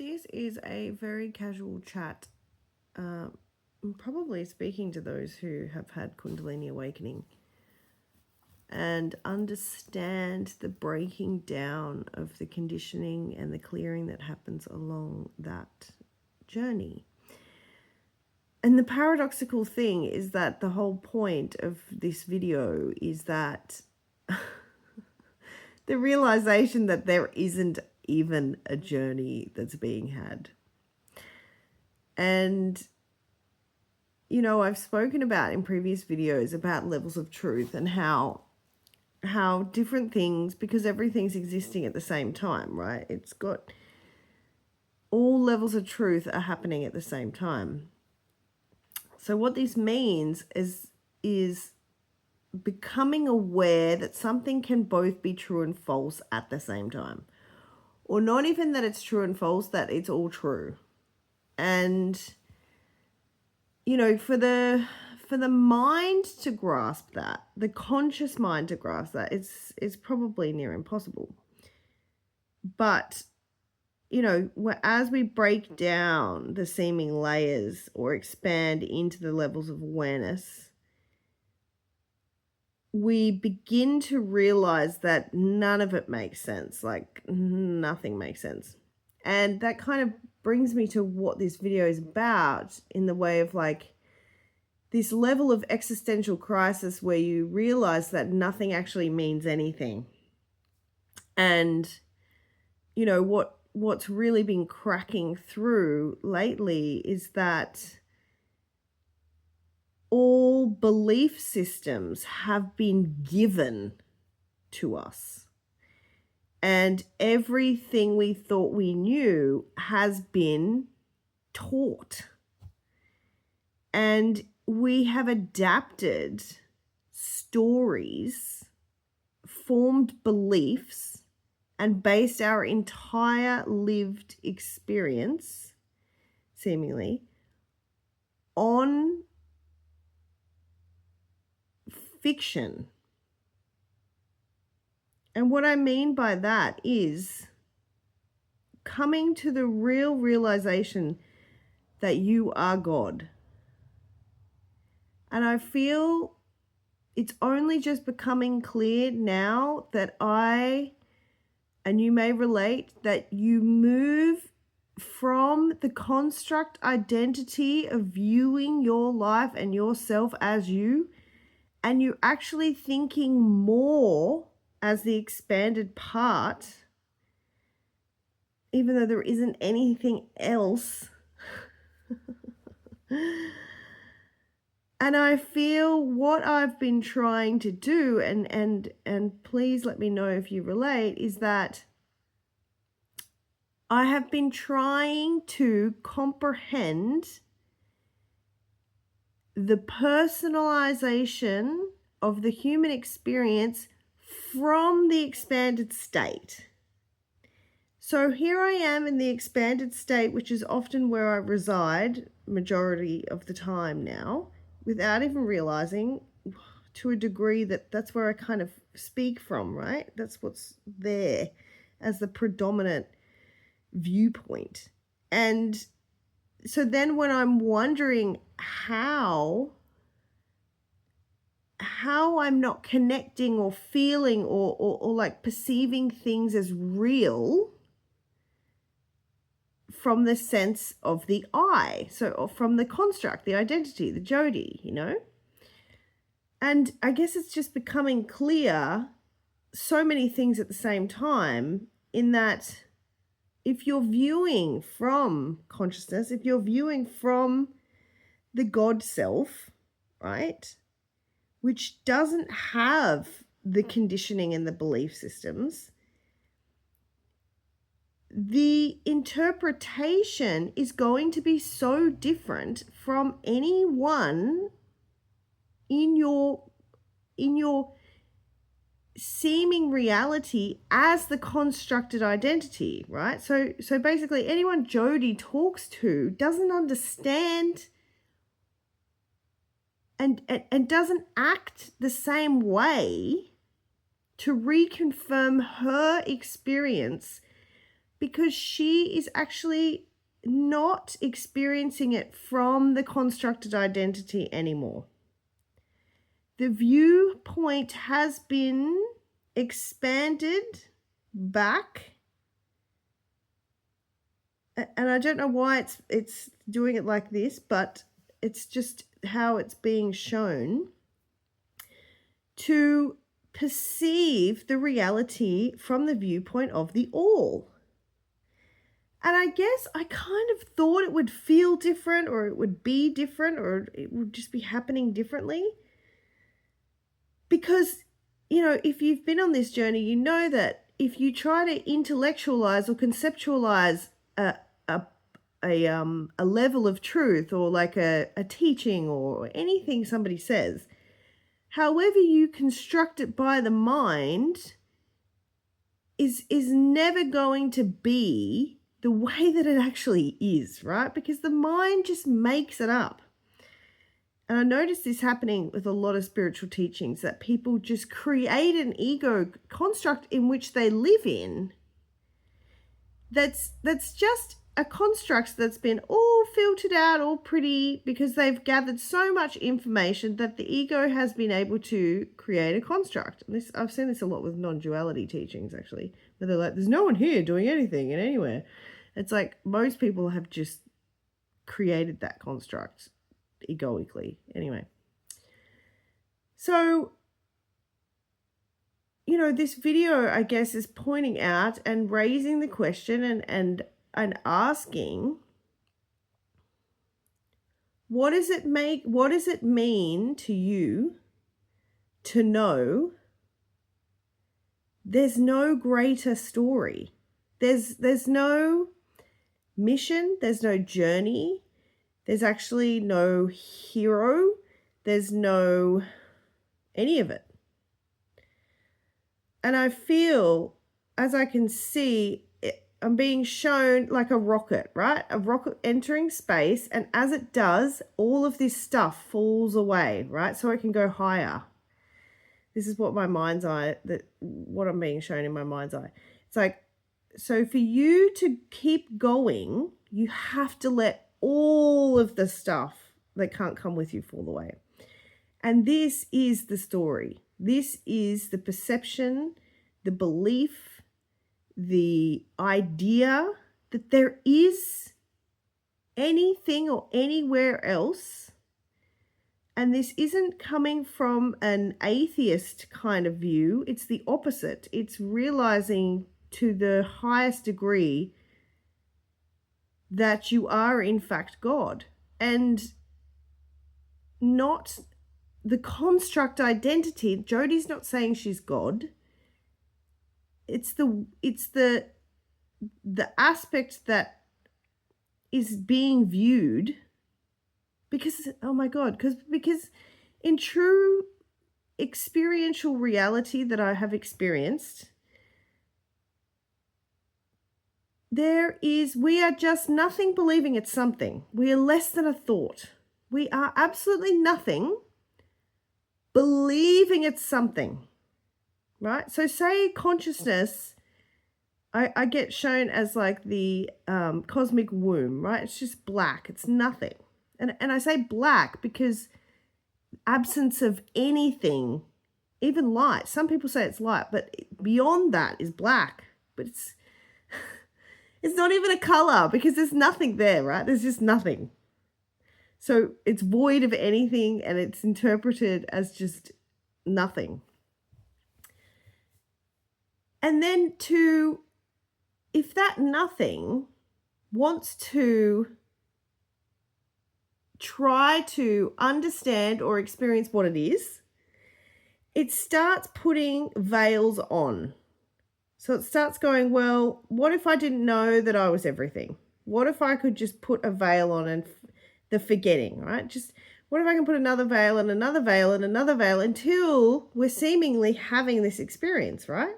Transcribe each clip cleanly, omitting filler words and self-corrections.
This is a very casual chat, probably speaking to those who have had Kundalini awakening and understand the breaking down of the conditioning and the clearing that happens along that journey. And the paradoxical thing is that the whole point of this video is that the realization that there isn't even a journey that's being had. And, you know, I've spoken about in previous videos about levels of truth and how different things, because everything's existing at the same time, right? It's got all levels of truth are happening at the same time. So what this means is becoming aware that something can both be true and false at the same time. Or not even that it's true and false, that it's all true. And, you know, for the mind to grasp that, the conscious mind to grasp that, it's probably near impossible. But, you know, as we break down the seeming layers or expand into the levels of awareness, we begin to realize that none of it makes sense. Like, nothing makes sense. And that kind of brings me to what this video is about, in the way of like this level of existential crisis where you realize that nothing actually means anything. And, you know, what's really been cracking through lately is that all belief systems have been given to us. And everything we thought we knew has been taught. And we have adapted stories, formed beliefs, and based our entire lived experience, seemingly, on fiction. And what I mean by that is coming to the real realization that you are God. And I feel it's only just becoming clear now that and you may relate, that you move from the construct identity of viewing your life and yourself as you, and you're actually thinking more as the expanded part, even though there isn't anything else. And I feel what I've been trying to do, and please let me know if you relate, is that I have been trying to comprehend the personalization of the human experience from the expanded state. So here I am in the expanded state, which is often where I reside majority of the time now, without even realizing, to a degree, that that's where I kind of speak from, right? That's what's there as the predominant viewpoint. And so then when I'm wondering how I'm not connecting or feeling or like perceiving things as real from the sense of the I, or from the construct, the identity, the Jodi, you know? And I guess it's just becoming clear, so many things at the same time, in that if you're viewing from consciousness, if you're viewing from the God self, right, which doesn't have the conditioning and the belief systems, the interpretation is going to be so different from anyone in your seeming reality as the constructed identity, right? So basically anyone Jodi talks to doesn't understand and doesn't act the same way to reconfirm her experience because she is actually not experiencing it from the constructed identity anymore. The viewpoint has been expanded back, and I don't know why it's doing it like this, but it's just how it's being shown, to perceive the reality from the viewpoint of the all. And I guess I kind of thought it would feel different, or it would be different, or it would just be happening differently. Because, if you've been on this journey, you know that if you try to intellectualize or conceptualize a level of truth, or like a teaching or anything somebody says, however you construct it by the mind is never going to be the way that it actually is, right? Because the mind just makes it up. And I notice this happening with a lot of spiritual teachings, that people just create an ego construct in which they live in that's just a construct that's been all filtered out, all pretty, because they've gathered so much information that the ego has been able to create a construct. And I've seen this a lot with non-duality teachings, actually, where they're like, there's no one here doing anything and anywhere. It's like most people have just created that construct egoically. Anyway. So, this video, I guess, is pointing out and raising the question and asking, what does it mean to you to know there's no greater story? There's no mission, there's no journey, there's actually no hero, there's no any of it. And I feel, as I can see, I'm being shown like a rocket, right? A rocket entering space, and as it does, all of this stuff falls away, right? So it can go higher. This is what what I'm being shown in my mind's eye. It's like, so for you to keep going, you have to let all of the stuff that can't come with you fall away. And this is the story. This is the perception, the belief, the idea that there is anything or anywhere else. And this isn't coming from an atheist kind of view. It's the opposite. It's realizing to the highest degree that you are in fact God, and not the construct identity. Jodi's not saying she's God. It's the aspect that is being viewed, because, oh my God, because in true experiential reality that I have experienced, we are just nothing believing it's something. We are less than a thought. We are absolutely nothing believing it's something, right? So say consciousness, I get shown as like the cosmic womb, right? It's just black. It's nothing. And I say black because absence of anything, even light. Some people say it's light, but beyond that is black. But it's not even a color, because there's nothing there, right? There's just nothing. So it's void of anything, and it's interpreted as just nothing. And then if that nothing wants to try to understand or experience what it is, it starts putting veils on. So it starts going, well, what if I didn't know that I was everything? What if I could just put a veil on and the forgetting, right? Just what if I can put another veil and another veil and another veil until we're seemingly having this experience, right?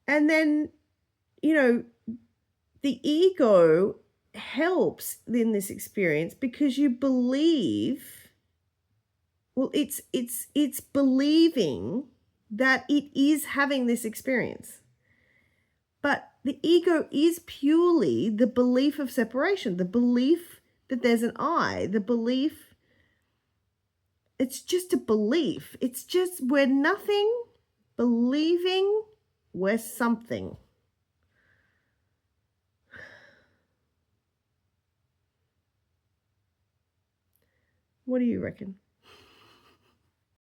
And then, the ego helps in this experience because you believe, well, it's believing that it is having this experience. But the ego is purely the belief of separation, the belief that there's an I, the belief, it's just a belief. It's just we're nothing, believing we're something. What do you reckon?